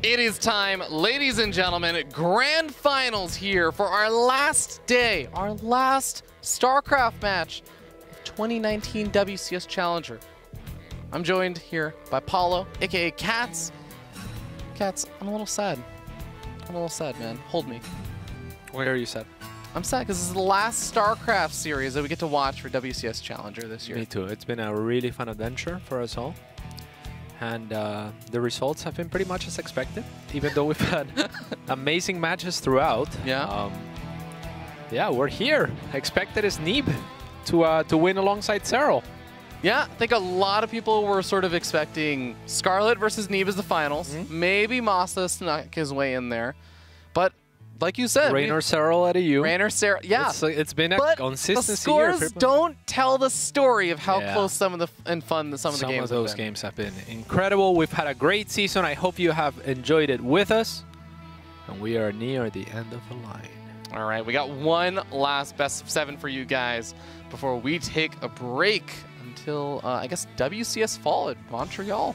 It is time, ladies and gentlemen, grand finals here for our last day, our last StarCraft match, 2019 WCS Challenger. I'm joined here by Paulo, aka Cats. Cats, I'm a little sad. I'm a little sad, man. Hold me. Why are you sad? I'm sad because this is the last StarCraft series that we get to watch for WCS Challenger this year. Me too. It's been a really fun adventure for us all. And the results have been pretty much as expected, even though we've had amazing matches throughout. Yeah. Yeah, we're here. Expected is Neeb to win alongside Cyril. Yeah, I think a lot of people were sort of expecting Scarlett versus Neeb as the finals. Maybe Masa snuck his way in there. But like you said, Rainer Cyril at EU. Rainer Cyril, yeah. It's been a consistency. The scores don't tell the story of how close some of the and fun some of the games have been. Some of those games have been incredible. We've had a great season. I hope you have enjoyed it with us. And we are near the end of the line. All right, we got one last best of 7 for you guys before we take a break until, I guess, WCS Fall at Montreal.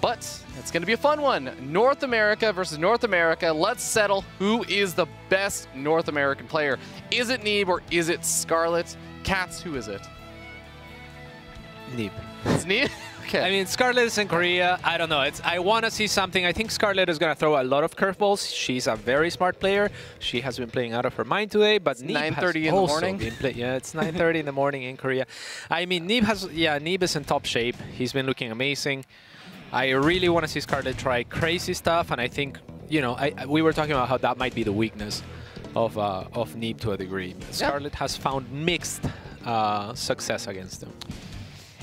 But it's going to be a fun one. North America versus North America. Let's settle who is the best North American player. Is it Neeb or is it Scarlett? Cats, who is it? Neeb. It's Neeb? Okay. I mean, Scarlett is in Korea. I don't know. I want to see something. I think Scarlett is going to throw a lot of curveballs. She's a very smart player. She has been playing out of her mind today, but Neeb 9:30 in the morning. Yeah, it's 9:30 in the morning in Korea. I mean, Neeb is in top shape. He's been looking amazing. I really want to see Scarlett try crazy stuff, and I think, you know, we were talking about how that might be the weakness of Neeb to a degree. Scarlett has found mixed success against him.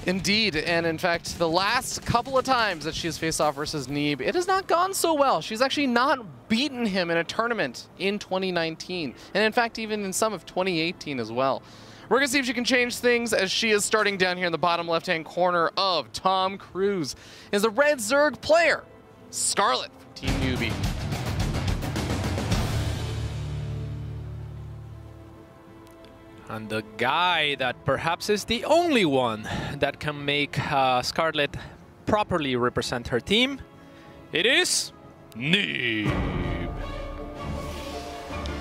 Indeed, and in fact, the last couple of times that she has faced off versus Neeb, it has not gone so well. She's actually not beaten him in a tournament in 2019, and in fact, even in some of 2018 as well. We're going to see if she can change things as she is starting down here in the bottom left-hand corner of Tom Cruise. Is a Red Zerg player, Scarlett from Team Newbie. And the guy that perhaps is the only one that can make Scarlett properly represent her team, it is Neeb.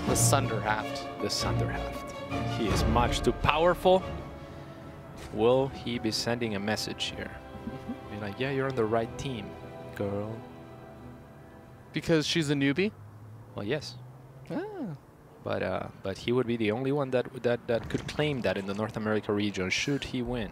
The Sunderhaft. The Sunderhaft. He is much too powerful. Will he be sending a message here? Be like, yeah, you're on the right team, girl. Because she's a newbie? Well, yes. Ah. But he would be the only one that could claim that in the North America region, should he win.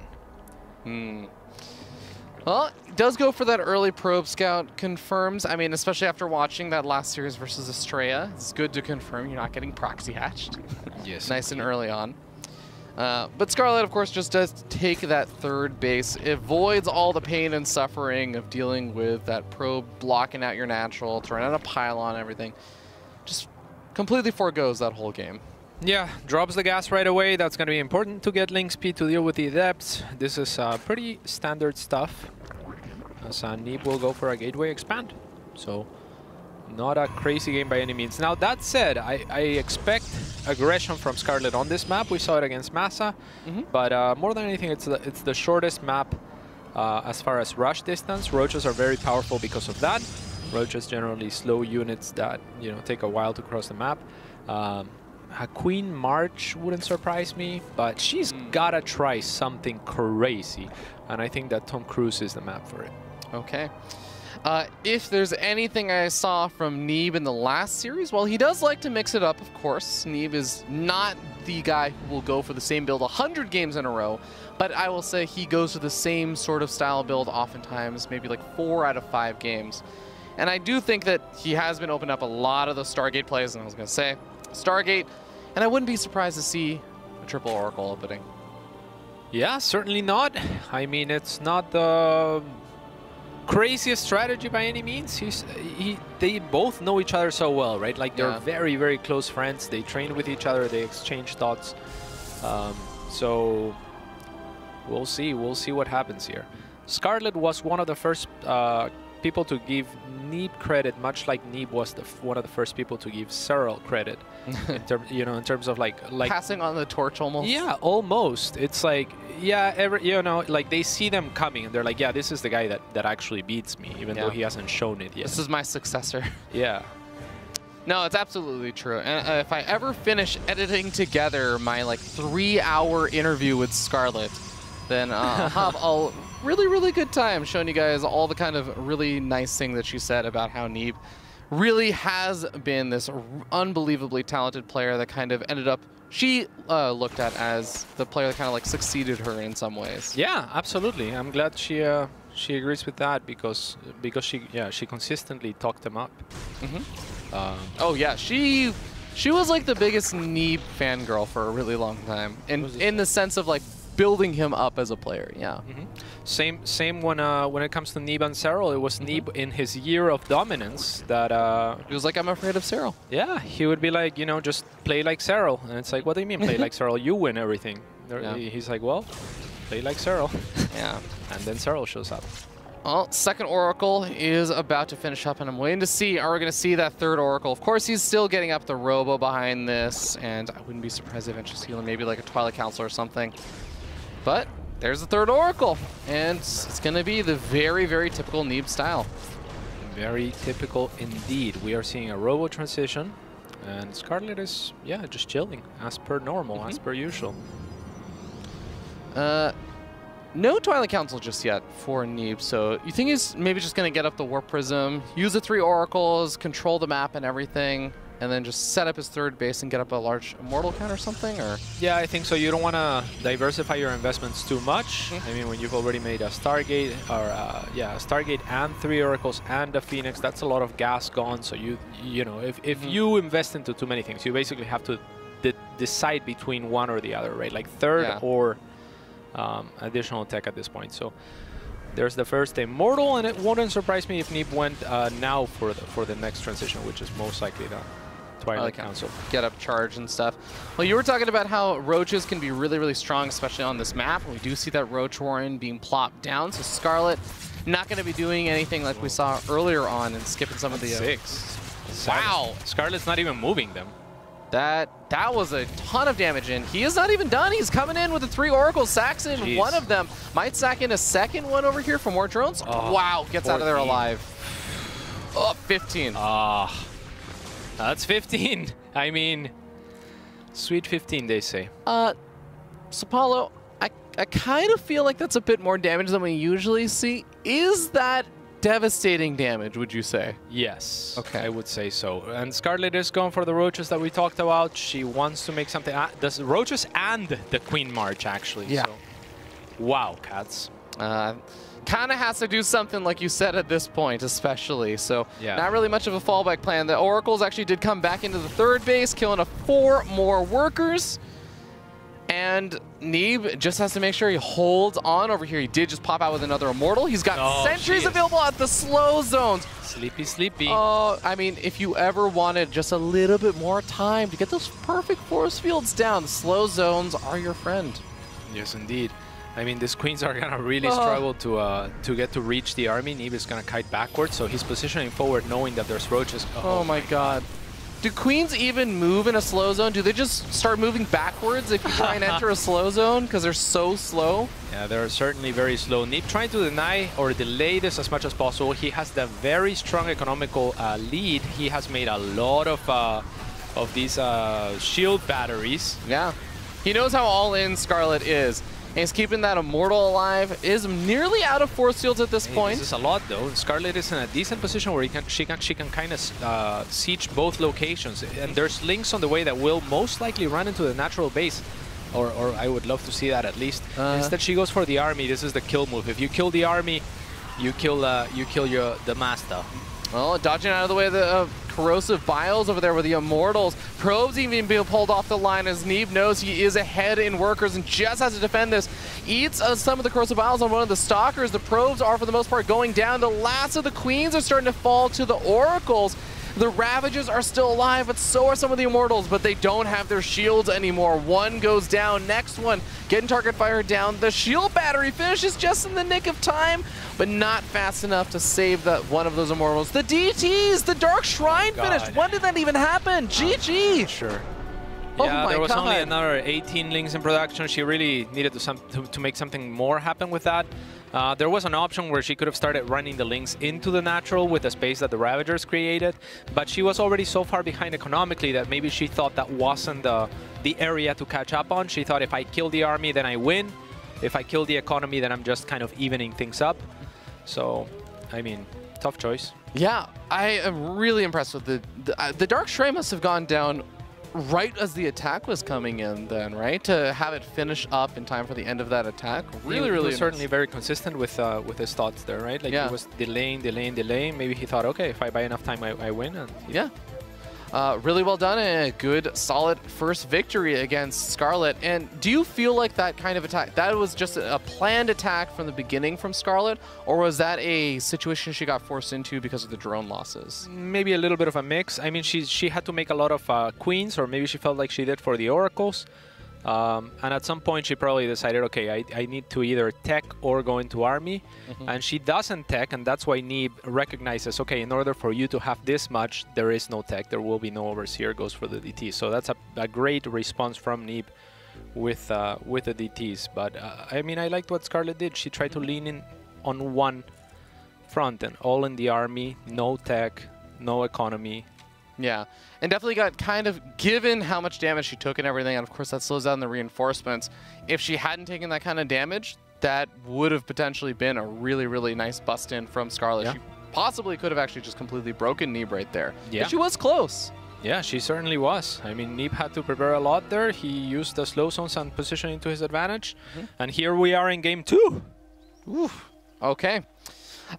Well, it does go for that early probe scout, confirms. I mean, especially after watching that last series versus Estrella, it's good to confirm you're not getting proxy hatched. Yes. Nice and early on. But Scarlett, of course, just does take that third base. It avoids all the pain and suffering of dealing with that probe blocking out your natural, throwing out a pylon and everything. Just completely forgoes that whole game. Yeah, drops the gas right away. That's going to be important to get link speed to deal with the adepts. This is pretty standard stuff. As Neeb will go for a gateway expand. So, not a crazy game by any means. Now, that said, I expect aggression from Scarlett on this map. We saw it against Masa. But more than anything, it's the shortest map as far as rush distance. Roaches are very powerful because of that. Roaches generally slow units that, you know, take a while to cross the map. A Queen March wouldn't surprise me, but she's gotta try something crazy, and I think that Tom Cruise is the map for it. Okay. If there's anything I saw from Neeb in the last series, well, he does like to mix it up, of course. Neeb is not the guy who will go for the same build 100 games in a row, but I will say he goes for the same sort of style build oftentimes, maybe like 4 out of 5 games. And I do think that he has been opening up a lot of the Stargate plays, and I was going to say Stargate, and I wouldn't be surprised to see a triple Oracle opening. Yeah, certainly not. I mean, it's not the craziest strategy by any means. They both know each other so well, right? Like, they're very, very close friends. They train with each other. They exchange thoughts. So we'll see. We'll see what happens here. Scarlett was one of the first people to give Neeb credit, much like Neeb was one of the first people to give Cyril credit, in terms of like passing on the torch almost. Yeah, almost. It's like, yeah, like they see them coming and they're like, yeah, this is the guy that actually beats me, even though he hasn't shown it yet. This is my successor. Yeah. No, it's absolutely true. And if I ever finish editing together my like 3-hour interview with Scarlett, then I'll have a really good time showing you guys all the kind of really nice thing that she said about how Neeb really has been this unbelievably talented player that kind of ended up, she looked at as the player that kind of like succeeded her in some ways. Yeah, absolutely. I'm glad she agrees with that because she consistently talked him up. Oh yeah, she was like the biggest Neeb fangirl for a really long time, in the sense of like building him up as a player. Yeah. Same when it comes to Neeb and Cyril. It was Neeb in his year of dominance that he was like, I'm afraid of Cyril. Yeah, he would be like, just play like Cyril, and it's like, what do you mean play like Cyril? You win everything. He's like, well, play like Cyril. Yeah. And then Cyril shows up. Well, second Oracle is about to finish up, and I'm waiting to see, are we going to see that third Oracle? Of course, he's still getting up the Robo behind this, and I wouldn't be surprised if eventually see maybe like a Twilight Council or something. But there's the third Oracle, and it's going to be the very typical Neeb style. Very typical indeed. We are seeing a Robo transition, and Scarlett is, just chilling, as per normal, as per usual. No Twilight Council just yet for Neeb, so you think he's maybe just going to get up the Warp Prism, use the 3 Oracles, control the map and everything, and then just set up his third base and get up a large Immortal count or something? Or yeah, I think so. You don't want to diversify your investments too much. I mean, when you've already made a Stargate, or a Stargate and 3 Oracles and a Phoenix, that's a lot of gas gone. So if you invest into too many things, you basically have to decide between one or the other, right? Like third or additional tech at this point. So there's the first Immortal, and it wouldn't surprise me if Neeb went now for the next transition, which is most likely the Twilight Council. Get up charge and stuff. Well, you were talking about how roaches can be really strong, especially on this map. And we do see that Roach Warren being plopped down. So Scarlett not going to be doing anything like we saw earlier on and skipping some of the 6. Wow. Scarlett's not even moving them. That was a ton of damage in. He is not even done. He's coming in with the 3 Oracles. Sacks in one of them. Might sack in a second one over here for more drones. Oh, wow, gets 14. Out of there alive. Oh, 15. That's 15. I mean, sweet 15, they say. So Paulo, I kind of feel like that's a bit more damage than we usually see. Is that devastating damage, would you say? Yes. Okay. I would say so. And Scarlett is going for the roaches that we talked about. She wants to make something. Does roaches and the Queen March, actually. Yeah. So, wow, cats. Kind of has to do something, like you said, at this point, especially. So not really much of a fallback plan. The Oracles actually did come back into the third base, killing 4 more workers. And Neeb just has to make sure he holds on over here. He did just pop out with another Immortal. He's got sentries available at the slow zones. Sleepy. Oh, I mean, if you ever wanted just a little bit more time to get those perfect force fields down, the slow zones are your friend. Yes, indeed. I mean, these queens are gonna really struggle to get to reach the army. Neeb is gonna kite backwards, so he's positioning forward, knowing that there's roaches. Oh my god. Do queens even move in a slow zone? Do they just start moving backwards if you try and enter a slow zone because they're so slow? Yeah, they're certainly very slow. Neeb trying to deny or delay this as much as possible. He has the very strong economical lead. He has made a lot of these shield batteries. Yeah. He knows how all-in Scarlett is. And he's keeping that Immortal alive. Is nearly out of force fields at this point. This is a lot, though. Scarlett is in a decent position where she can kind of siege both locations. And there's links on the way that will most likely run into the natural base. Or I would love to see that at least. Instead, she goes for the army. This is the kill move. If you kill the army, you kill the master. Well, dodging out of the way of the corrosive biles over there with the Immortals. Probes even being pulled off the line as Neeb knows he is ahead in workers and just has to defend this. Eats some of the corrosive biles on one of the Stalkers. The probes are, for the most part, going down. The last of the Queens are starting to fall to the Oracles. The Ravagers are still alive, but so are some of the Immortals, but they don't have their shields anymore. One goes down, next one getting target fire down. The shield battery finishes just in the nick of time, but not fast enough to save that one of those Immortals. The DTs, the Dark Shrine finished. When did that even happen? GG. Sure. Oh yeah, my there was God. only another 18 links in production. She really needed to make something more happen with that. There was an option where she could have started running the links into the natural with the space that the Ravagers created, but she was already so far behind economically that maybe she thought that wasn't the area to catch up on. She thought if I kill the army, then I win. If I kill the economy, then I'm just kind of evening things up. So, I mean, tough choice. Yeah, I am really impressed with the Dark Shrine must have gone down right as the attack was coming in then, right? To have it finish up in time for the end of that attack. Really, he was nice. certainly very consistent with his thoughts there, right? Like he was delaying. Maybe he thought, okay, if I buy enough time, I win. And yeah. Really well done and a good, solid first victory against Scarlett. And do you feel like that kind of attack, that was just a planned attack from the beginning from Scarlett, or was that a situation she got forced into because of the drone losses? Maybe a little bit of a mix. I mean, she had to make a lot of queens, or maybe she felt like she did for the oracles. And at some point, she probably decided, okay, I need to either tech or go into army. And she doesn't tech, and that's why Neeb recognizes, okay, in order for you to have this much, there is no tech, there will be no overseer, goes for the DT. So that's a great response from Neeb with the DTs. But I mean, I liked what Scarlett did. She tried to lean in on one front, and all in the army, no tech, no economy. Yeah, and definitely got kind of, given how much damage she took and everything, and of course that slows down the reinforcements, if she hadn't taken that kind of damage, that would have potentially been a really, really nice bust-in from Scarlett. Yeah. She possibly could have actually just completely broken Neeb right there. Yeah. But she was close. Yeah, she certainly was. I mean, Neeb had to prepare a lot there. He used the slow zones and positioning to his advantage. And here we are in game 2. Oof. Okay.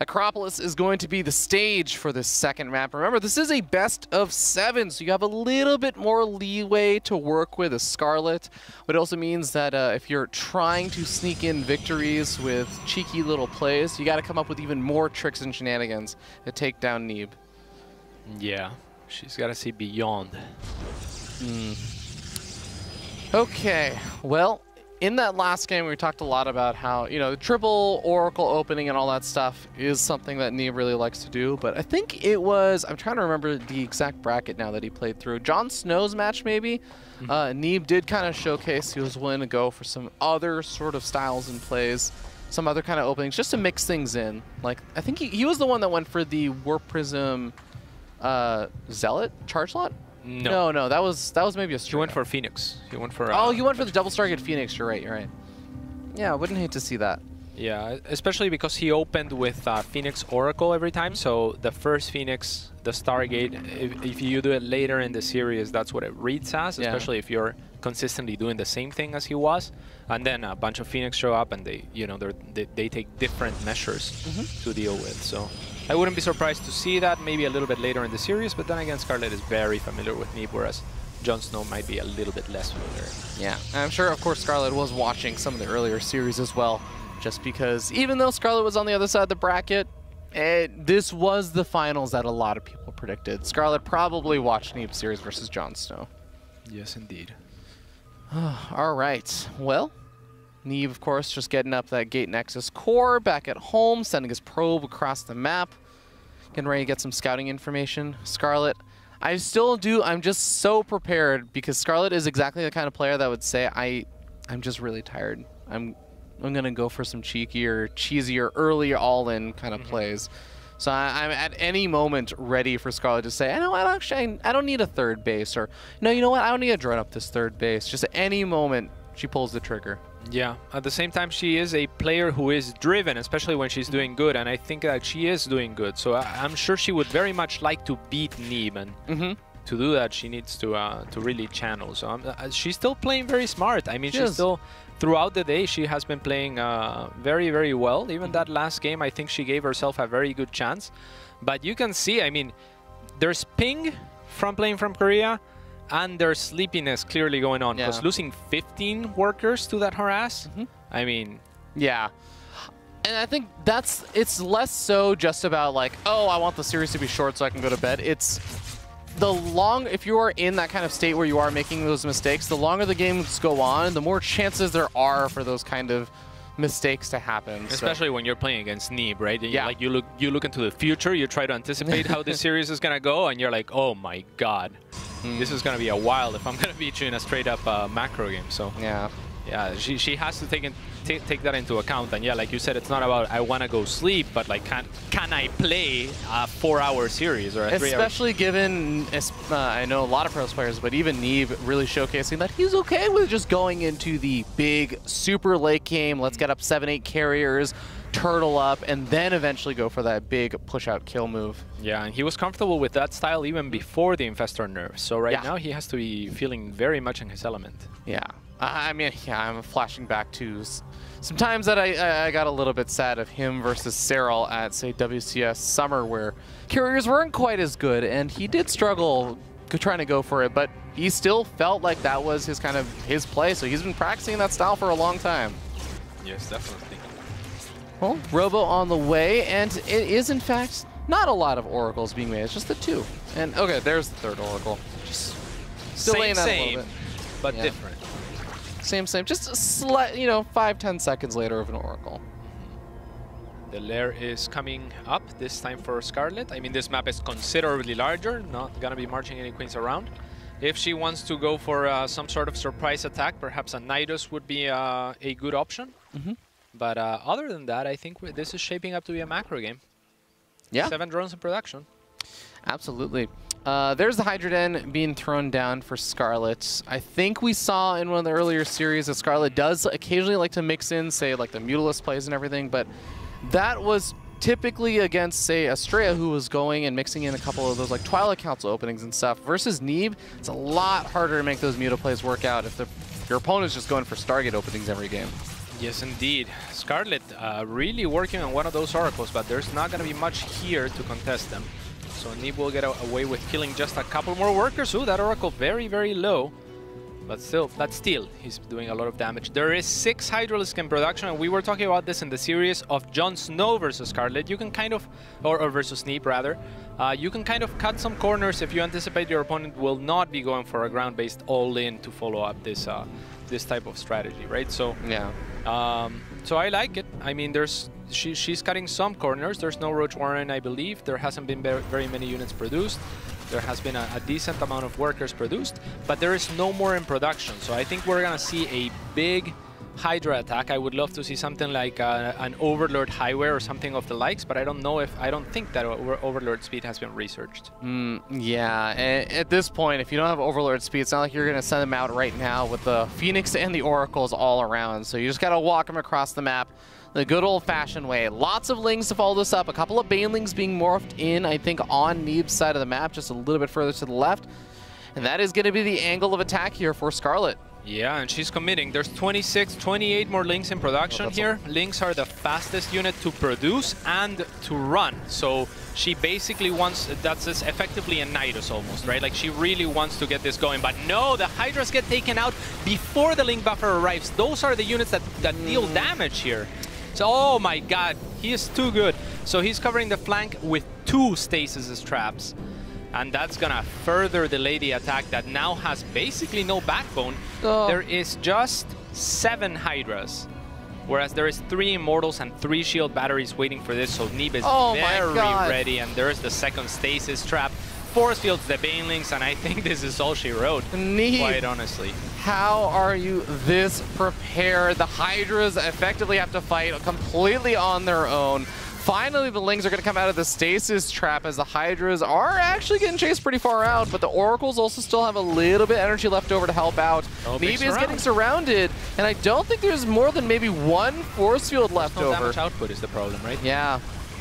Acropolis is going to be the stage for this second map. Remember, this is a best of 7, so you have a little bit more leeway to work with as Scarlett. But it also means that if you're trying to sneak in victories with cheeky little plays, you got to come up with even more tricks and shenanigans to take down Neeb. Yeah, she's got to see beyond. Okay, well, in that last game, we talked a lot about how, you know, the triple Oracle opening and all that stuff is something that Neeb really likes to do. But I think it was, I'm trying to remember the exact bracket now that he played through. Jon Snow's match, maybe? Neeb did kind of showcase he was willing to go for some other sort of styles and plays, some other kind of openings, just to mix things in. Like, I think he was the one that went for the Warp Prism Zealot charge lot? No, that was maybe a straight. He went for Phoenix. He went for. Oh, you went for the double Stargate Phoenix. You're right. Yeah, I wouldn't hate to see that. Yeah, especially because he opened with Phoenix Oracle every time. So the first Phoenix, the Stargate, if you do it later in the series, that's what it reads as. Especially if you're consistently doing the same thing as he was, and then a bunch of Phoenix show up and they, you know, they take different measures to deal with. So I wouldn't be surprised to see that maybe a little bit later in the series, but then again, Scarlett is very familiar with Neeb, whereas Jon Snow might be a little bit less familiar. Yeah, and I'm sure, of course, Scarlett was watching some of the earlier series as well, just because even though Scarlett was on the other side of the bracket, this was the finals that a lot of people predicted. Scarlett probably watched Neeb series versus Jon Snow. Yes, indeed. All right, well, Neeb, of course, just getting up that Gate Nexus core back at home, sending his probe across the map, getting ready to get some scouting information. Scarlett, I'm just so prepared because Scarlett is exactly the kind of player that would say, I'm just really tired. I'm gonna go for some cheekier, cheesier, early all-in kind of plays. So I'm at any moment ready for Scarlett to say, I don't need a third base, or no, you know what, I don't need to drone up this third base. Just at any moment, she pulls the trigger. Yeah, at the same time, she is a player who is driven, especially when she's doing good, and I think that she is doing good. So I'm sure she would very much like to beat Neeb, and to do that, she needs to really channel. So she's still playing very smart. I mean, she's still, throughout the day, she has been playing very, very well. Even that last game, I think she gave herself a very good chance. But you can see, I mean, there's ping from playing from Korea, and there's sleepiness clearly going on, because losing 15 workers to that harass, I mean... Yeah. And I think it's less so just about like, oh, I want the series to be short so I can go to bed. It's if you are in that kind of state where you are making those mistakes, the longer the games go on, the more chances there are for those kind of mistakes to happen. Especially when you're playing against Neeb, right? Yeah. Like you look into the future, you try to anticipate how this series is gonna go, and you're like, oh my god, this is gonna be a while if I'm gonna beat you in a straight up macro game. So yeah, she has to take that into account. And yeah, like you said, it's not about I want to go sleep, but like can I play a 4-hour series or a 3-hour? Especially given, I know a lot of pros players, but even Neeb really showcasing that he's okay with just going into the big super late game. Let's get up 7-8 carriers, turtle up, and then eventually go for that big push-out kill move. Yeah, and he was comfortable with that style even before the Infestor nerf. So right now he has to be feeling very much in his element. Yeah. I mean, yeah, I'm flashing back to some times that I got a little bit sad of him versus Cyril at, say, WCS Summer, where carriers weren't quite as good, and he did struggle trying to go for it, but he still felt like that was his kind of his play, so he's been practicing that style for a long time. Yes, definitely. Well, Robo on the way, and it is, in fact, not a lot of oracles being made. It's just the 2. And, okay, there's the 3rd oracle. Just delaying that a little bit. But different. Same. Just a slight, 5-10 seconds later of an oracle. The lair is coming up, this time for Scarlett. I mean, this map is considerably larger, not gonna be marching any queens around. If she wants to go for some sort of surprise attack, perhaps a Nidus would be a good option. But other than that, I think this is shaping up to be a macro game. Yeah. 7 drones in production. Absolutely. There's the Hydra Den being thrown down for Scarlett. I think we saw in one of the earlier series that Scarlett does occasionally like to mix in, say, like the Mutalisk plays and everything, but that was typically against, say, Astrea, who was going and mixing in a couple of those like Twilight Council openings and stuff. Versus Neeb, it's a lot harder to make those Muta plays work out if your opponent's just going for Stargate openings every game. Yes, indeed. Scarlett really working on one of those oracles, but there's not going to be much here to contest them. So Neeb will get away with killing just a couple more workers. Ooh, that oracle very, very low. But still, he's doing a lot of damage. There is 6 Hydralisk in production, and we were talking about this in the series of Jon Snow versus Scarlett. You can kind of, or versus Neeb rather, you can kind of cut some corners if you anticipate your opponent will not be going for a ground-based all-in to follow up this this type of strategy, right? So yeah. So I like it. I mean, she's cutting some corners. There's no Roach Warren, I believe. There hasn't been very many units produced. There has been a decent amount of workers produced, but there is no more in production. So I think we're gonna see a big Hydra attack. I would love to see something like an Overlord Highway or something of the likes, but I don't think that Overlord speed has been researched. Yeah, and at this point, if you don't have Overlord speed, it's not like you're going to send them out right now with the Phoenix and the Oracles all around. So you just got to walk them across the map the good old-fashioned way. Lots of Lings to follow this up. A couple of Banelings being morphed in, I think, on Neeb's side of the map, just a little bit further to the left. And that is going to be the angle of attack here for Scarlett. Yeah, and she's committing. There's 26, 28 more Lings in production here. Lings are the fastest unit to produce and to run. So she basically wants, that's effectively a Nidus almost, right? Like she really wants to get this going. But no, the Hydras get taken out before the Link buffer arrives. Those are the units that deal damage here. So, oh my god, he is too good. So he's covering the flank with 2 stasis traps. And that's gonna further delay the attack that now has basically no backbone. There is just 7 Hydras, whereas there is 3 Immortals and 3 shield batteries waiting for this, so Neeb is very ready, and there's the second stasis trap. Force fields the Banelings, and I think this is all she wrote, Neeb, quite honestly. How are you this prepared? The Hydras effectively have to fight completely on their own. Finally, the Lings are going to come out of the stasis trap as the Hydras are actually getting chased pretty far out, but the Oracles also still have a little bit of energy left over to help out. Neeb is getting surrounded, and I don't think there's more than maybe 1 force field left over. Damage output is the problem, right? Yeah.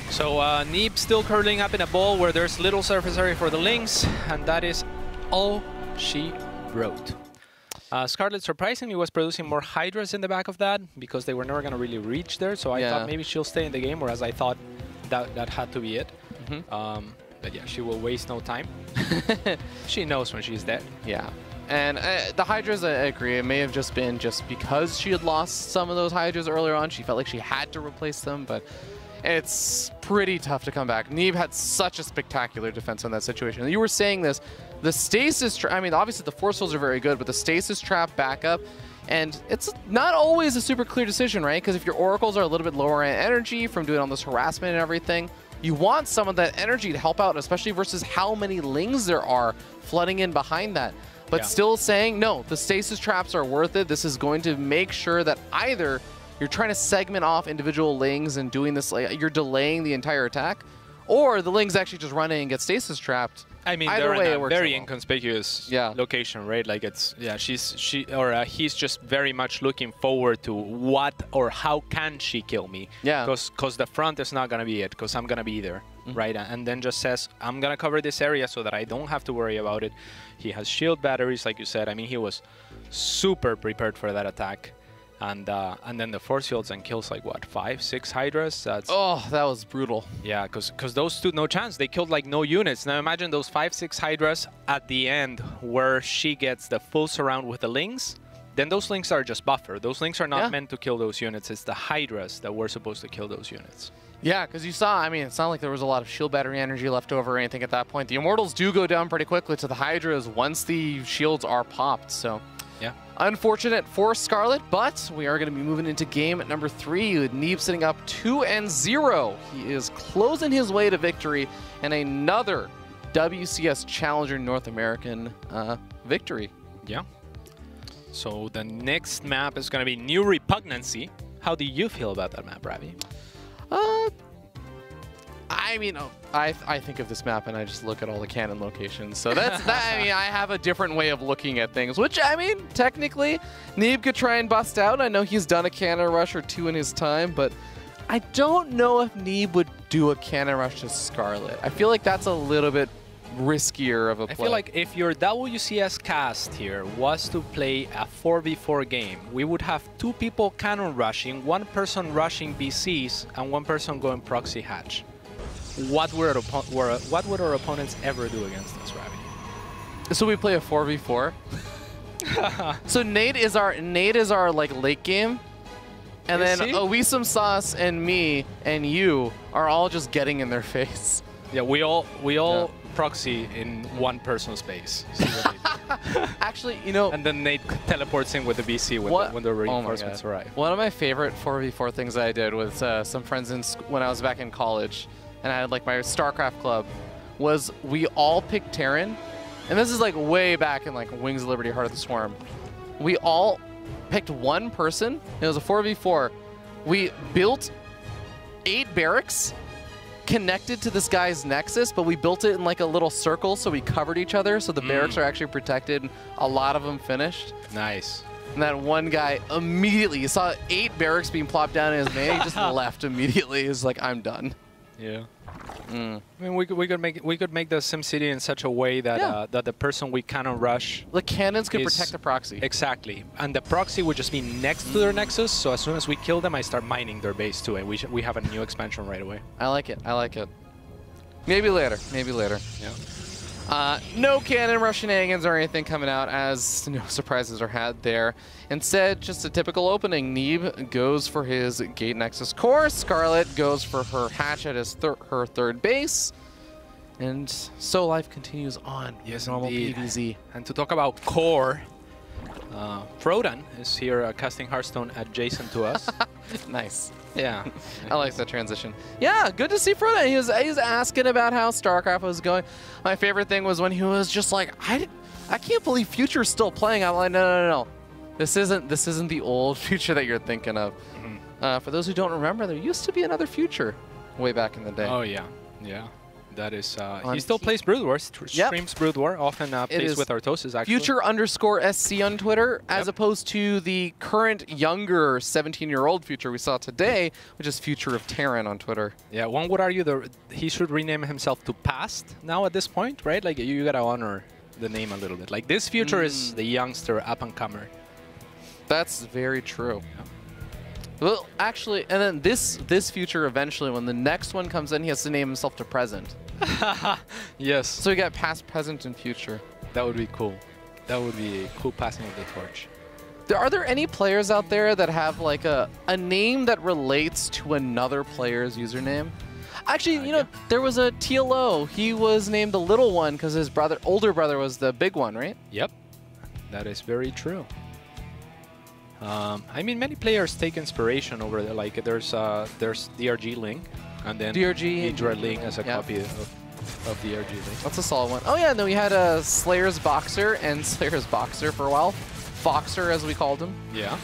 So Neeb still curling up in a ball where there's little surface area for the Lings, and that is all she wrote. Scarlett surprisingly was producing more Hydras in the back of that because they were never going to really reach there, so I thought maybe she'll stay in the game, whereas I thought that had to be it. But yeah, she will waste no time. She knows when she's dead. Yeah. And the Hydras, I agree, it may have just been just because she had lost some of those Hydras earlier on. She felt like she had to replace them, but it's pretty tough to come back. Neeb had such a spectacular defense on that situation. You were saying this, the stasis, I mean, obviously the force fields are very good, but the stasis trap backup, and it's not always a super clear decision, right? Because if your oracles are a little bit lower in energy from doing all this harassment and everything, you want some of that energy to help out, especially versus how many lings there are flooding in behind that. But still saying, no, the stasis traps are worth it. This is going to make sure that either you're trying to segment off individual lings and doing this, like you're delaying the entire attack, or the lings actually just run in and get stasis trapped. I mean, either they're way, in it a works very well. inconspicuous Yeah. location, right? Like it's, yeah, he's just very much looking forward to what or how can she kill me? Yeah. Because the front is not gonna be it, because I'm gonna be there, right? And then just says, I'm gonna cover this area so that I don't have to worry about it. He has shield batteries, like you said. I mean, he was super prepared for that attack. And then the force fields and kills like what, 5, 6 Hydras? That's That was brutal. yeah, because those stood no chance. They killed like no units. Now imagine those 5, 6 Hydras at the end where she gets the full surround with the lings. Then those lings are just buffer. Those lings are not meant to kill those units. It's the Hydras that were supposed to kill those units. Yeah, because you saw, I mean, it's not like there was a lot of shield battery energy left over or anything at that point. The Immortals do go down pretty quickly to the Hydras once the shields are popped, so... Yeah. Unfortunate for Scarlett, but we are going to be moving into game number 3 with Neeb sitting up 2-0. He is closing his way to victory and another WCS Challenger North American victory. Yeah. So the next map is going to be New Repugnancy. How do you feel about that map, Ravi? I mean, I think of this map and I just look at all the cannon locations. So that's that. I mean, I have a different way of looking at things, which I mean, technically, Neeb could try and bust out. I know he's done a cannon rush or 2 in his time, but I don't know if Neeb would do a cannon rush to Scarlett. I feel like that's a little bit riskier of a play. I feel like if your WCS cast here was to play a 4v4 game, we would have 2 people cannon rushing, 1 person rushing BCs, and 1 person going proxy hatch. What would our opponents ever do against us, Ravi? So we play a 4v4. So Nate is our like late game, and then Owisum Sauce and me and you are all just getting in their face. Yeah, we all proxy in 1 person's base. Actually, you know, and then Nate teleports in with the BC when the reinforcements arrive. One of my favorite 4v4 things I did with some friends when I was back in college, and I had like my StarCraft club, was we all picked Terran, and this is like way back in like Wings of Liberty, Heart of the Swarm. We all picked 1 person. It was a 4v4. We built 8 barracks connected to this guy's nexus, but we built it in like a little circle, so we covered each other, so the barracks are actually protected, and a lot of them finished. Nice. And that one guy immediately, he saw 8 barracks being plopped down in his main, he just left immediately. He was like, I'm done. Yeah. I mean, we could make the SimCity in such a way that that the person we cannon rush, the cannons could protect the proxy. Exactly, and the proxy would just be next to their nexus. So as soon as we kill them, I start mining their base too, and we have a new expansion right away. I like it. I like it. Maybe later. Maybe later. Yeah. No cannon rush shenanigans or anything coming out, as no surprises are had there. Instead, just a typical opening. Neeb goes for his Gate Nexus core. Scarlett goes for her hatch at his her 3rd base. And so life continues on. Yes, normal indeed. PvZ. And to talk about core, Frodan is here casting Hearthstone adjacent to us. Nice. Yeah. I like that transition. Yeah, good to see Frodan. He was asking about how StarCraft was going. My favorite thing was when he was just like, I can't believe Future's still playing. I'm like, no. This isn't the old Future that you're thinking of. For those who don't remember, there used to be another Future way back in the day. Oh yeah. That is, he still plays Brood War, streams Brood War, often plays with Artosis, actually. Future_SC on Twitter, as opposed to the current younger 17-year-old Future we saw today, which is Future of Terran on Twitter. Yeah, one would argue he should rename himself to Past now at this point, right? Like, you gotta honor the name a little bit. Like, this Future is the youngster up-and-comer. That's very true. Yeah. Well, actually, and then this Future eventually, when the next one comes in, he has to name himself to Present. Yes. So we got Past, Present, and Future. That would be cool. That would be a cool passing of the torch. Are there any players out there that have like a name that relates to another player's username? Actually, you know, there was a TLO. He was named the little one because his older brother was the big one, right? Yep, that is very true. I mean, many players take inspiration over there. Like there's DRG Ling, and then DRG Idra Ling as a copy of DRG Ling. That's a solid one. Oh yeah, and then we had a Slayer's Boxer and Slayer's Boxer for a while. Foxer, as we called him. Yeah,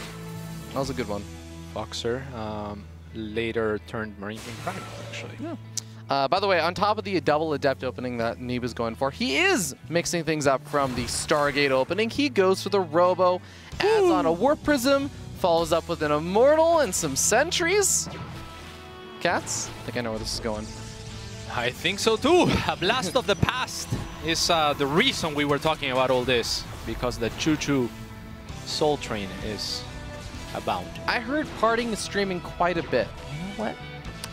that was a good one. Foxer. Later turned Marine King Prime, actually. Yeah. By the way, on top of the double Adept opening that Neeb is going for, he is mixing things up from the Stargate opening. He goes for the Robo, adds on a Warp Prism, follows up with an Immortal and some Sentries. Cats? I think I know where this is going. I think so too. A blast of the past is the reason we were talking about all this, because the Choo-Choo Soul Train is abound. I heard Parting is streaming quite a bit. You know what?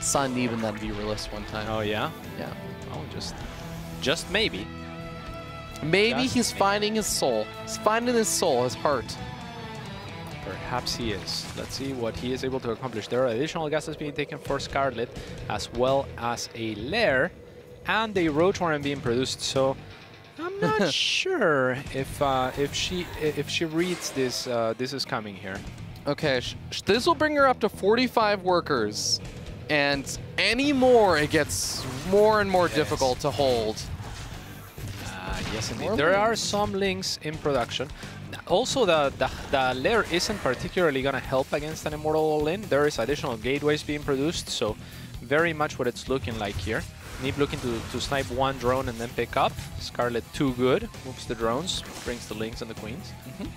Saw Neeb in that viewer list one time. Oh yeah? Yeah. Oh, just maybe. Maybe he's finding his soul. He's finding his soul, his heart. Perhaps he is. Let's see what he is able to accomplish. There are additional gases being taken for Scarlett, as well as a lair and a roach worm being produced. So I'm not sure if she reads this. This is coming here. Okay, this will bring her up to 45 workers, and any more, it gets more and more difficult to hold. Yes, indeed. There are some links in production. Also, the lair isn't particularly going to help against an Immortal all-in. There is additional gateways being produced, so very much what it's looking like here. Neeb looking to snipe one drone and then pick up. Scarlett too good, moves the drones, brings the Lings and the Queens.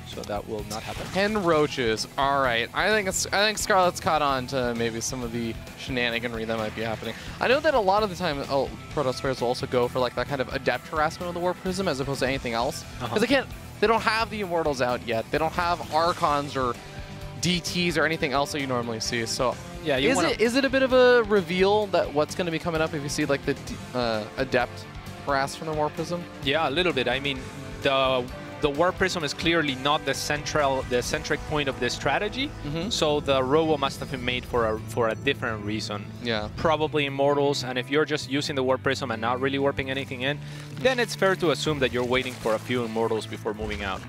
So that will not happen. 10 roaches. All right. I think Scarlett's caught on to maybe some of the shenaniganry that might be happening. I know that a lot of the time, Protoss players will also go for like that kind of adept harassment of the Warp Prism as opposed to anything else. Because they don't have the Immortals out yet. They don't have Archons or DTs or anything else that you normally see. So yeah, is it a bit of a reveal that what's going to be coming up if you see like the adept harass from the Warp Prism? Yeah, a little bit. I mean, the Warp Prism is clearly not the centric point of this strategy. So the Robo must have been made for a different reason. Yeah. Probably Immortals, and if you're just using the Warp Prism and not really warping anything in, then it's fair to assume that you're waiting for a few Immortals before moving out.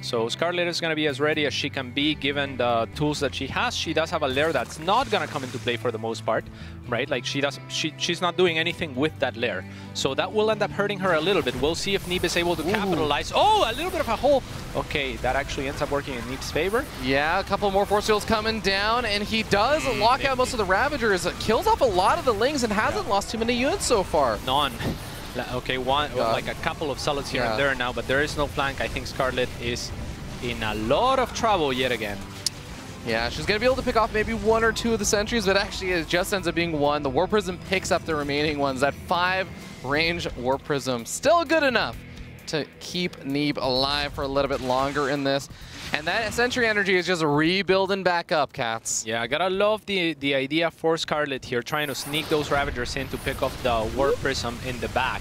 So Scarlett is going to be as ready as she can be given the tools that she has. She does have a lair that's not going to come into play for the most part, right? Like she's not doing anything with that lair. So that will end up hurting her a little bit. We'll see if Neeb is able to capitalize. Oh, a little bit of a hole. Okay, that actually ends up working in Neeb's favor. Yeah, a couple more force fields coming down, and he does lock out most of the Ravagers. Kills off a lot of the Lings and hasn't lost too many units so far. None. Okay, like a couple of solids here and there now, but there is no flank. I think Scarlett is in a lot of trouble yet again. Yeah, she's going to be able to pick off maybe one or two of the sentries, but actually it just ends up being one. The Warp Prism picks up the remaining ones. That 5-range Warp Prism still good enough to keep Neeb alive for a little bit longer in this. And that Sentry energy is just rebuilding back up, Cats. Yeah, I gotta love the idea for Scarlett here, trying to sneak those Ravagers in to pick off the Warp Prism in the back.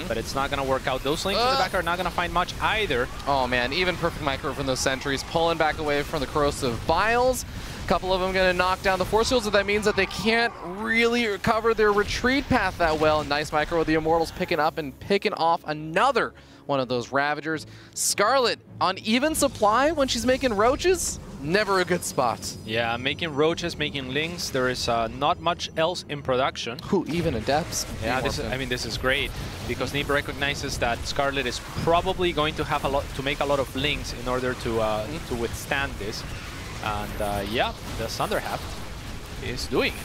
But it's not gonna work out. Those Lings in the back are not gonna find much either. Oh man, even perfect micro from those Sentries, pulling back away from the Corrosive Biles. A couple of them gonna knock down the force fields, so that means that they can't really recover their retreat path that well. Nice micro with the Immortals picking up and picking off another one of those Ravagers. Scarlett on even supply when she's making roaches, never a good spot. Yeah, making roaches, making Lings, there is not much else in production. Who even adepts? Yeah, this is great because Neeb recognizes that Scarlett is probably going to have to make a lot of Lings in order to withstand this. And yeah, the Thunderhaft is doing it.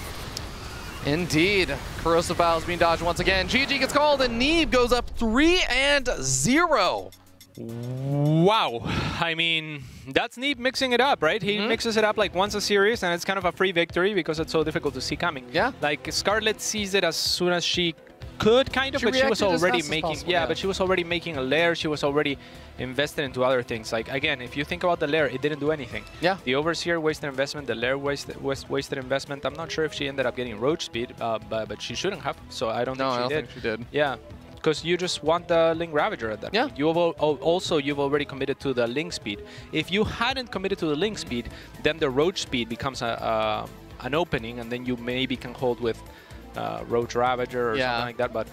Indeed. Corrosive Biles being dodged once again. GG gets called and Neeb goes up 3-0. Wow. I mean, that's Neeb mixing it up, right? He mixes it up like once a series, and it's kind of a free victory because it's so difficult to see coming. Yeah. Like, Scarlett sees it as soon as she could, kind of, but she was already making... Yeah, but she was already making a lair. She was already invested into other things. Like, again, if you think about the lair, it didn't do anything. Yeah. The Overseer wasted investment. The lair wasted investment. I'm not sure if she ended up getting roach speed, but she shouldn't have. So I don't think she did. Think she did. Yeah. because you just want the Link Ravager at that Yeah. point. You've already committed to the Link speed. If you hadn't committed to the Link speed, then the Roach speed becomes an opening, and then you maybe can hold with Roach Ravager or something like that. But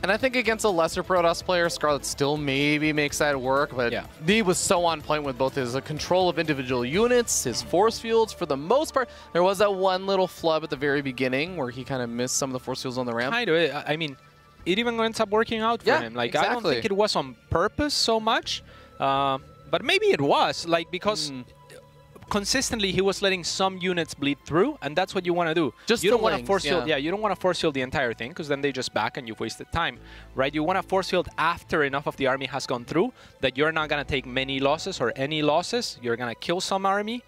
and I think against a lesser Protoss player, Scarlett still maybe makes that work, but Neeb was so on point with both his control of individual units, his force fields. For the most part, there was that one little flub at the very beginning where he kind of missed some of the force fields on the ramp. Kind of. I mean, it even ends up working out for him. Like, I don't think it was on purpose so much, but maybe it was, like, because consistently he was letting some units bleed through, and that's what you want to do. You don't want to force field. Yeah, you don't want to force field the entire thing, because then they just back and you've wasted time, right? You want to force field after enough of the army has gone through that you're not going to take many losses or any losses. You're going to kill some army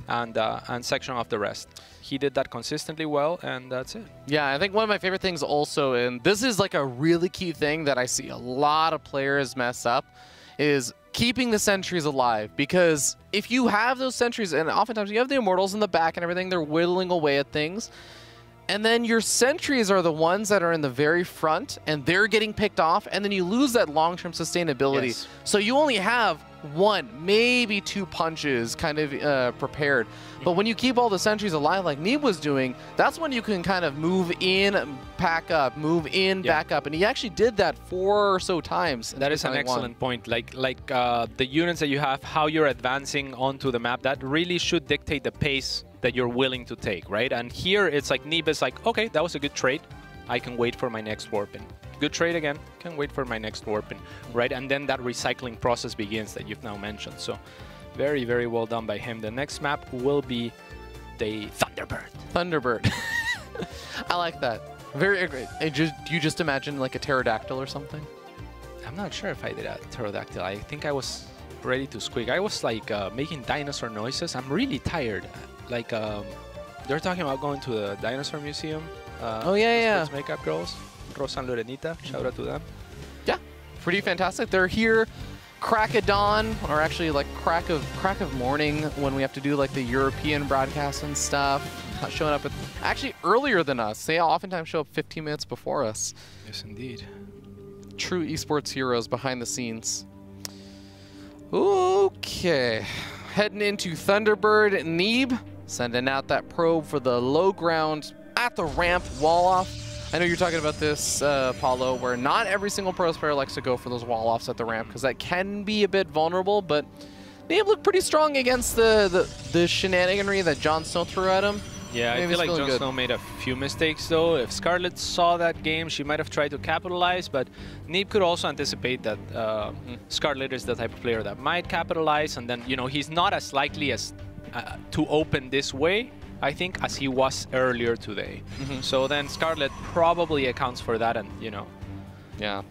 and section off the rest. He did that consistently well, and that's it. Yeah, I think one of my favorite things also, and this is like a really key thing that I see a lot of players mess up, is keeping the sentries alive. Because if you have those sentries, and oftentimes you have the immortals in the back and everything, they're whittling away at things, and then your sentries are the ones that are in the very front, and they're getting picked off, and then you lose that long-term sustainability. So you only have one, maybe two punches kind of prepared. But when you keep all the sentries alive like Neeb was doing, that's when you can kind of move in, pack up, move in, back up. And he actually did that 4 or so times. That is an excellent point. Like the units that you have, how you're advancing onto the map, that really should dictate the pace that you're willing to take, right? And here it's like Neeb is like, okay, that was a good trade. I can wait for my next warping. Good trade again. Can wait for my next warping, right? And then that recycling process begins that you've now mentioned. So very, very well done by him. The next map will be the Thunderbird. Thunderbird. I like that. Very great. Do you just imagine like a pterodactyl or something? I'm not sure if I did a pterodactyl. I think I was ready to squeak. I was like making dinosaur noises. I'm really tired. Like they're talking about going to the dinosaur museum. Oh yeah. Sports makeup girls, Rosa and Lorenita. Shout out to them. Yeah, pretty fantastic. They're here crack of dawn, or actually like crack of morning when we have to do like the European broadcast and stuff. Showing up actually earlier than us. They oftentimes show up 15 minutes before us. Yes, indeed. True esports heroes behind the scenes. Okay, heading into Thunderbird. Neeb sending out that probe for the low ground at the ramp wall off. I know you're talking about this, Paulo, where not every single Protoss player likes to go for those wall offs at the ramp because that can be a bit vulnerable, but Neeb looked pretty strong against the shenaniganry that Jon Snow threw at him. Yeah, I feel like Jon Snow made a few mistakes though. If Scarlett saw that game, she might have tried to capitalize, but Neeb could also anticipate that Scarlett is the type of player that might capitalize, and then, you know, he's not as likely as to open this way, I think, as he was earlier today. So then Scarlett probably accounts for that, and, you know. Yeah.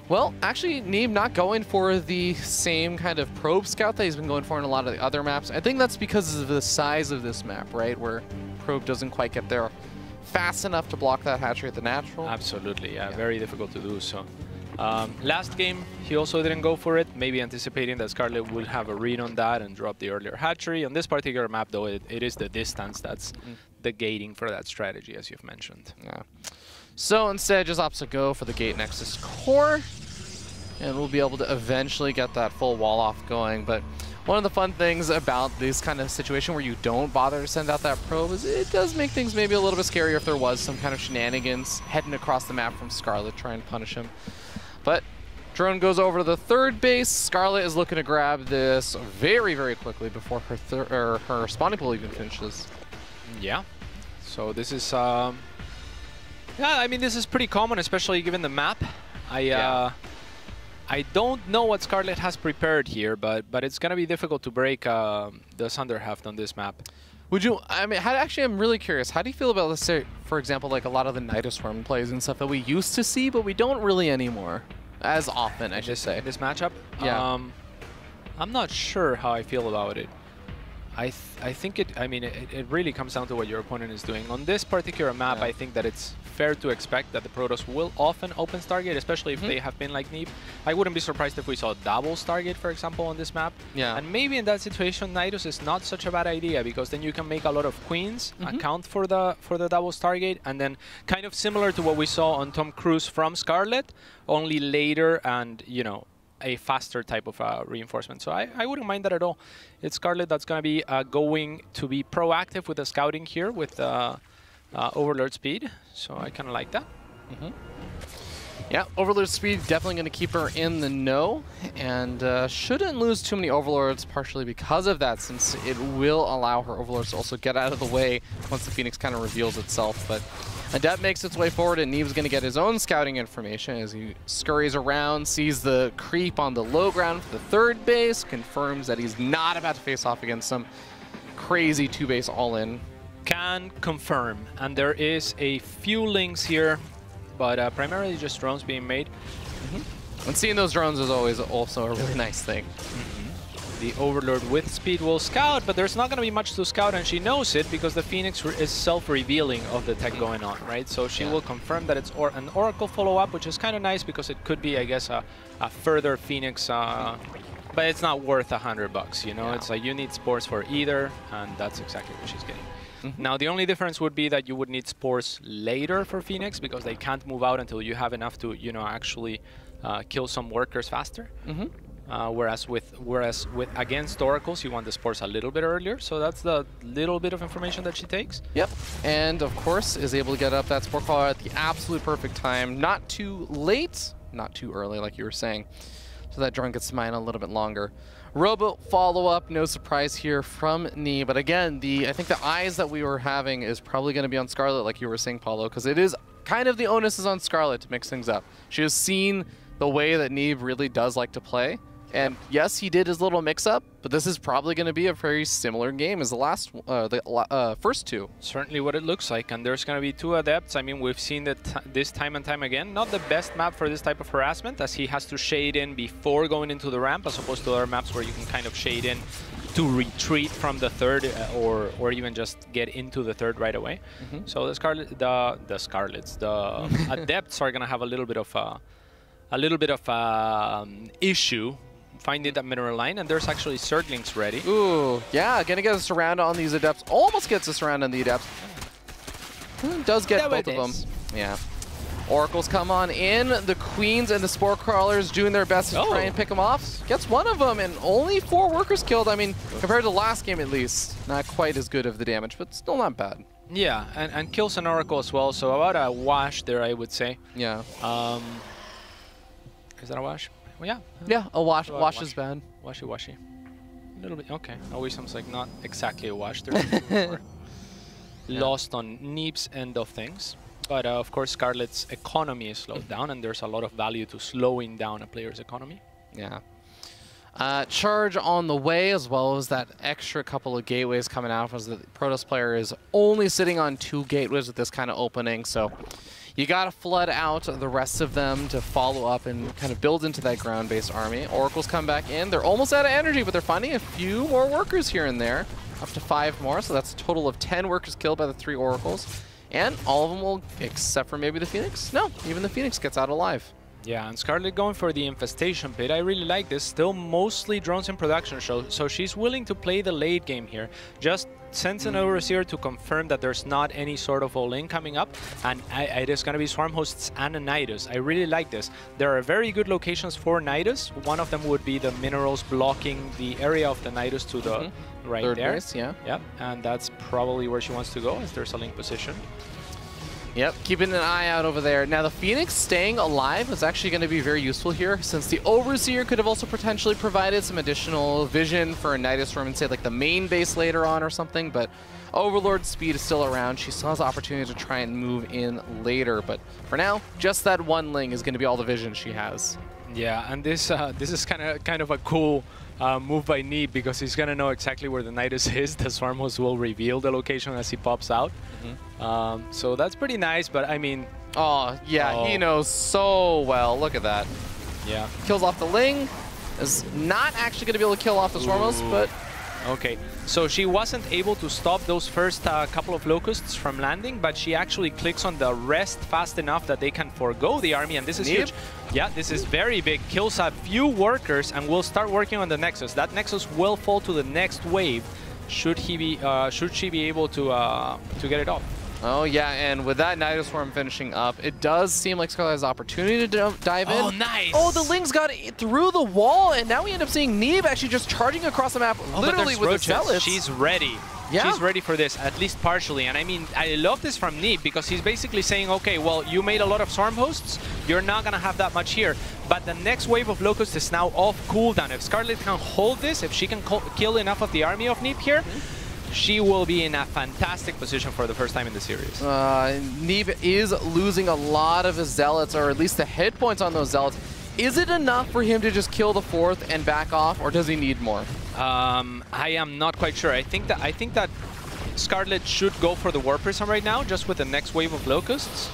Well, actually, Neeb not going for the same kind of probe scout that he's been going for in a lot of the other maps. I think that's because of the size of this map, right? Where probe doesn't quite get there fast enough to block that hatchery at the natural. Absolutely, yeah. Very difficult to do so. Last game, he also didn't go for it, maybe anticipating that Scarlett would have a read on that and drop the earlier hatchery. On this particular map, though, it is the distance that's the gating for that strategy, as you've mentioned. Yeah. So instead, just opts to go for the Gate Nexus core, and we'll be able to eventually get that full wall off going. But one of the fun things about this kind of situation where you don't bother to send out that probe is it does make things maybe a little bit scarier if there was some kind of shenanigans heading across the map from Scarlett trying to punish him. But drone goes over to the third base. Scarlett is looking to grab this very, very quickly before her spawning pool even finishes. Yeah. So this is, yeah, I mean, this is pretty common, especially given the map. I don't know what Scarlett has prepared here, but it's gonna be difficult to break the Thunderhaft on this map. Would you, I mean, actually, I'm really curious. How do you feel about, let's say, for example, like a lot of the Nidoswarm plays and stuff that we used to see, but we don't really anymore? As often, I should say. This matchup? Yeah. I'm not sure how I feel about it. I think it really comes down to what your opponent is doing. On this particular map, I think that it's fair to expect that the Protoss will often open Stargate, especially if they have been like Neeb. I wouldn't be surprised if we saw double Stargate, for example, on this map. Yeah. And maybe in that situation, Nidus is not such a bad idea, because then you can make a lot of queens, account for the double Stargate, and then kind of similar to what we saw on Tom Cruise from Scarlett, only later and, you know, a faster type of reinforcement. So I wouldn't mind that at all. It's Scarlett that's going to be proactive with the scouting here with Overlord speed. So I kind of like that. Yeah, Overlord speed definitely going to keep her in the know, and shouldn't lose too many Overlords partially because of that, since it will allow her Overlords to also get out of the way once the Phoenix kind of reveals itself. But Adept makes its way forward, and Neeb's going to get his own scouting information as he scurries around, sees the creep on the low ground for the third base, confirms that he's not about to face off against some crazy two-base all-in. Can confirm, and there is a few links here, but primarily just drones being made. And seeing those drones is always also a really nice thing. The Overlord with speed will scout, but there's not going to be much to scout, and she knows it because the Phoenix is self-revealing of the tech going on, right? So she will confirm that it's an Oracle follow-up, which is kind of nice because it could be, I guess, a further Phoenix, but it's not worth $100, you know? It's like you need spores for either, and that's exactly what she's getting. Now, the only difference would be that you would need spores later for Phoenix because they can't move out until you have enough to, you know, actually kill some workers faster. Whereas with against Oracles, you want the spores a little bit earlier. So that's the little bit of information that she takes. Yep. And of course, is able to get up that spore caller at the absolute perfect time. Not too late, not too early, like you were saying. So that drone gets to mine a little bit longer. Robo follow-up, no surprise here from Neeb. But again, I think the eyes that we were having is probably going to be on Scarlett, like you were saying, Paulo, because it is kind of the onus is on Scarlett to mix things up. She has seen the way that Neeb really does like to play. And yes, he did his little mix-up, but this is probably going to be a very similar game as the first two. Certainly what it looks like, and there's going to be two Adepts. I mean, we've seen this time and time again. Not the best map for this type of harassment, as he has to shade in before going into the ramp, as opposed to other maps where you can kind of shade in to retreat from the third, or even just get into the third right away. So the Scarlets, the Adepts are going to have a little bit of issue finding that mineral line, and there's actually Zerglings ready. Ooh, yeah, gonna get us around on these Adepts. Almost gets us around on the Adepts. Does get both of them. Yeah. Oracles come on in. The Queens and the Spore Crawlers doing their best to try and pick them off. Gets one of them, and only 4 workers killed. I mean, compared to the last game at least, not quite as good of the damage, but still not bad. Yeah, and kills an Oracle as well, so about a wash there, I would say. Yeah. Is that a wash? Well, yeah. Yeah, a wash. Wash is bad. Washy. A little bit. Okay. Always sounds like not exactly a wash. There's lost on Neeb's end of things. But of course, Scarlett's economy is slowed down, and there's a lot of value to slowing down a player's economy. Yeah. Charge on the way, as well as that extra couple of gateways coming out, as the Protoss player is only sitting on 2 gateways with this kind of opening. So you got to flood out the rest of them to follow up and kind of build into that ground-based army. Oracles come back in. They're almost out of energy, but they're finding a few more workers here and there, up to 5 more. So that's a total of 10 workers killed by the 3 Oracles. And all of them will, except for maybe the Phoenix. No, even the Phoenix gets out alive. Yeah, and Scarlett going for the infestation pit. I really like this. Still mostly drones in production, so she's willing to play the late game here. Just sends an overseer to confirm that there's not any sort of all-in coming up, and it is going to be Swarm Hosts and a Nidus. I really like this. There are very good locations for Nidus. One of them would be the minerals blocking the area of the Nidus to the right third there. Base, yeah. Yep, and that's probably where she wants to go, as there's a link position. Yep, keeping an eye out over there. Now, the Phoenix staying alive is actually going to be very useful here, since the Overseer could have also potentially provided some additional vision for a Nidus room and say, like, the main base later on or something, but Overlord's speed is still around. She still has the opportunity to try and move in later, but for now, just that one Ling is going to be all the vision she has. Yeah, and this is kind of a cool move by Neeb, because he's going to know exactly where the Nidus is. The Swarm Host will reveal the location as he pops out. So that's pretty nice, but I mean... Oh, yeah, he knows so well. Look at that. Yeah. Kills off the Ling. Is not actually going to be able to kill off the Swarm Host, but Okay, so she wasn't able to stop those first couple of locusts from landing, but she actually clicks on the rest fast enough that they can forego the army, and this is huge. Yeah, this is very big. Kills a few workers, and we'll start working on the Nexus. That Nexus will fall to the next wave, should she be able to get it off. Oh yeah, and with that Nidus Swarm finishing up, it does seem like Scarlett has opportunity to dive in. Oh, nice! Oh, the Lings got through the wall, and now we end up seeing Neeb actually just charging across the map, literally with roaches. the Zealots. She's ready. Yeah. She's ready for this, at least partially. And I mean, I love this from Neeb because he's basically saying, okay, well, you made a lot of Swarm hosts, you're not going to have that much here. But the next wave of Locusts is now off cooldown. If Scarlett can hold this, if she can kill enough of the army of Neeb here, she will be in a fantastic position for the first time in the series. Neeb is losing a lot of his Zealots, or at least the hit points on those Zealots. Is it enough for him to just kill the 4th and back off, or does he need more? I am not quite sure. I think that Scarlett should go for the War Prism right now, just with the next wave of Locusts.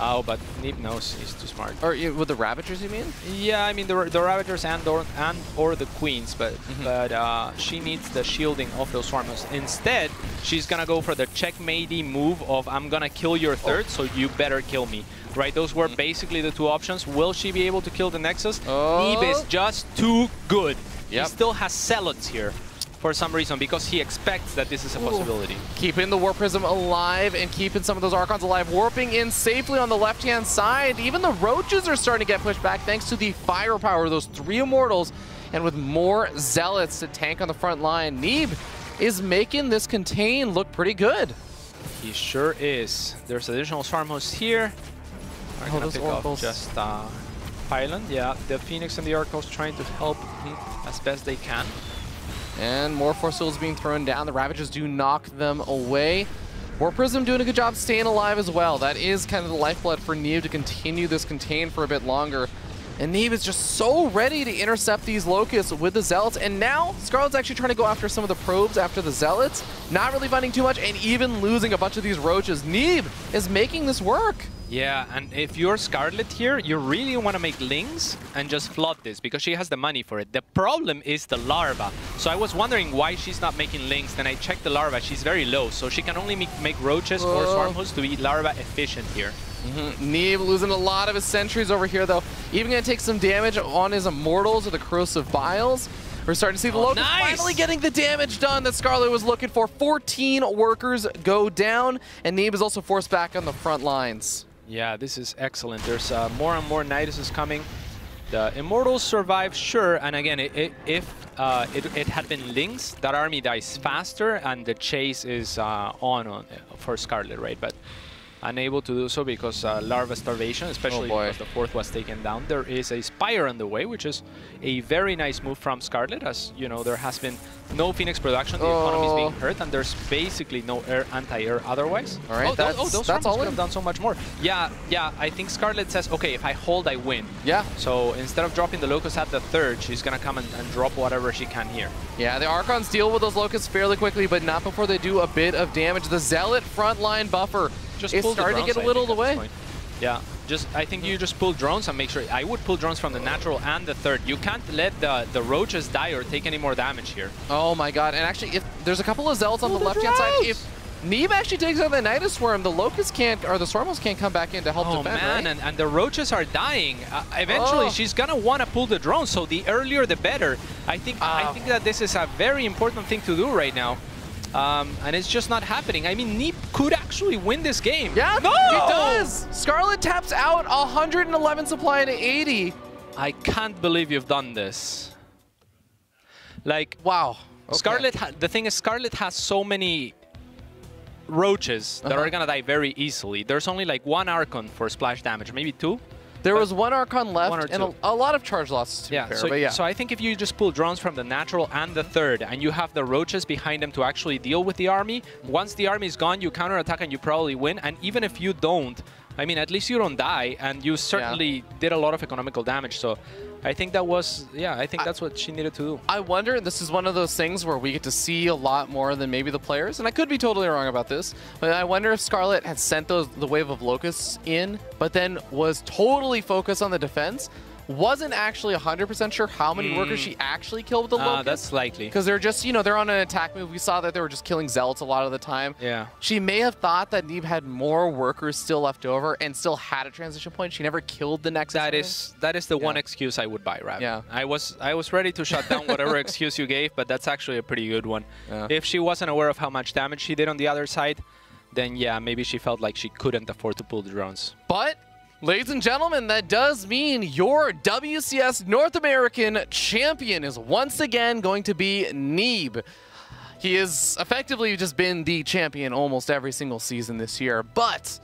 Oh, but Neeb knows he's too smart. Or with the Ravagers, you mean? Yeah, I mean the Ravagers and or the Queens, but she needs the shielding of those Swarmers. Instead, she's gonna go for the checkmatey move of I'm gonna kill your 3rd, so you better kill me. Right, those were basically the 2 options. Will she be able to kill the Nexus? Neeb is just too good. He still has Zealots here for some reason, because he expects that this is a possibility. Keeping the War Prism alive and keeping some of those Archons alive, warping in safely on the left-hand side. Even the Roaches are starting to get pushed back thanks to the firepower of those 3 Immortals, and with more Zealots to tank on the front line. Neeb is making this contain look pretty good. He sure is. There's additional Swarm hosts here. I'm gonna pick off just Pylon. Yeah, the Phoenix and the Arcos trying to help as best they can. And more Force Souls being thrown down. The Ravagers do knock them away. War Prism doing a good job staying alive as well. That is kind of the lifeblood for Neeb to continue this contain for a bit longer. And Neeb is just so ready to intercept these Locusts with the Zealots. And now Scarlett's actually trying to go after some of the probes after the Zealots. Not really finding too much and even losing a bunch of these Roaches. Neeb is making this work. Yeah, and if you're Scarlett here, you really want to make Lings and just flood this because she has the money for it. The problem is the larva. So I was wondering why she's not making Lings. Then I checked the larva. She's very low, so she can only make Roaches or Swarm hosts to be larva efficient here. Neeb losing a lot of his sentries over here, though. Even going to take some damage on his Immortals or the Corrosive Biles. We're starting to see the Locusts finally getting the damage done that Scarlett was looking for. 14 workers go down, and Neeb is also forced back on the front lines. Yeah, this is excellent. There's more and more Niduses coming. The Immortals survive, sure, and again, if it had been Lings, that army dies faster, and the chase is on for Scarlett, right? But unable to do so because larva starvation, especially because the 4th was taken down. There is a Spire on the way, which is a very nice move from Scarlett. As you know, there has been no Phoenix production, the economy is being hurt, and there's basically no anti-air otherwise. All right, that's all. Could have done so much more. Yeah, I think Scarlett says, okay, if I hold, I win. Yeah. So instead of dropping the Locust at the 3rd, she's gonna come and drop whatever she can here. Yeah, the Archons deal with those Locusts fairly quickly, but not before they do a bit of damage. The Zealot frontline buffer is starting to get a little away. Yeah, I think you just pull drones and make sure. I would pull drones from the natural and the 3rd. You can't let the Roaches die or take any more damage here. Oh my god, and actually if there's a couple of Zealots on the left-hand side, if Neeb actually takes out the Nidus Swarm, the Locusts can't, or the Swarmos can't come back in to help defend, man, right? and the Roaches are dying. Eventually, she's gonna want to pull the drone, so the earlier the better. I think that this is a very important thing to do right now. And it's just not happening. I mean, Neeb could actually win this game. Yeah, no! He does! Scarlett taps out 111 supply to 80. I can't believe you've done this. Like, wow. Okay. Scarlett, the thing is, Scarlett has so many Roaches that are gonna die very easily. There's only like 1 Archon for splash damage, maybe 2. There was 1 Archon left and a lot of charge losses to be fair, so I think if you just pull drones from the natural and the 3rd, and you have the Roaches behind them to actually deal with the army, once the army is gone, you counterattack and you probably win. And even if you don't, I mean, at least you don't die, and you certainly did a lot of economical damage. So I think that was, I think that's what she needed to do. I wonder, this is one of those things where we get to see a lot more than maybe the players, and I could be totally wrong about this, but I wonder if Scarlett had sent the wave of Locusts in, but then was totally focused on the defense. wasn't actually 100% sure how many workers she actually killed with the Locust. That's likely. Because they're just, you know, they're on an attack move. We saw that they were just killing Zealots a lot of the time. Yeah. She may have thought that Neeb had more workers still left over and still had a transition point. She never killed the Nexus. That is the one excuse I would buy, Rav. Yeah. I was ready to shut down whatever excuse you gave, but that's actually a pretty good one. Yeah. If she wasn't aware of how much damage she did on the other side, then yeah, maybe she felt like she couldn't afford to pull the drones. But, ladies and gentlemen, that does mean your WCS North American champion is once again going to be Neeb. He has effectively just been the champion almost every single season this year, but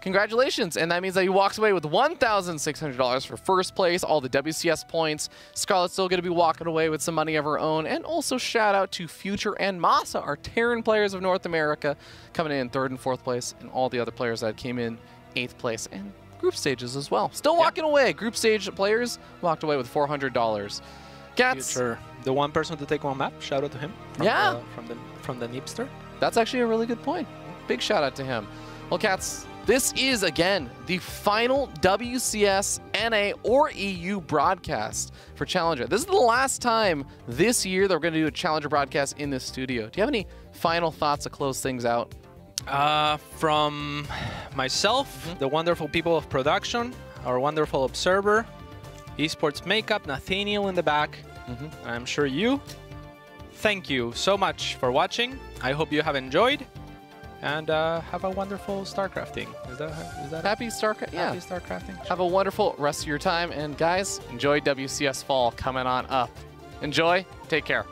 congratulations, and that means that he walks away with $1,600 for first place, all the WCS points. Scarlett's still going to be walking away with some money of her own, and also shout out to Future and Masa, our Terran players of North America, coming in 3rd and 4th place, and all the other players that came in 8th place, and group stages as well. Still walking away. Group stage players walked away with $400. Cats. Future, the one person to take one map, shout out to him. From the Neebster. That's actually a really good point. Big shout out to him. Well, Cats, this is, again, the final WCS, NA, or EU broadcast for Challenger. This is the last time this year that we're going to do a Challenger broadcast in this studio. Do you have any final thoughts to close things out? From myself, the wonderful people of production, our wonderful observer, esports makeup, Nathaniel in the back, and I'm sure you. Thank you so much for watching. I hope you have enjoyed. And have a wonderful StarCrafting. Is that Happy StarCraft? Yeah. Happy StarCrafting. Have a wonderful rest of your time. And guys, enjoy WCS Fall coming on up. Enjoy. Take care.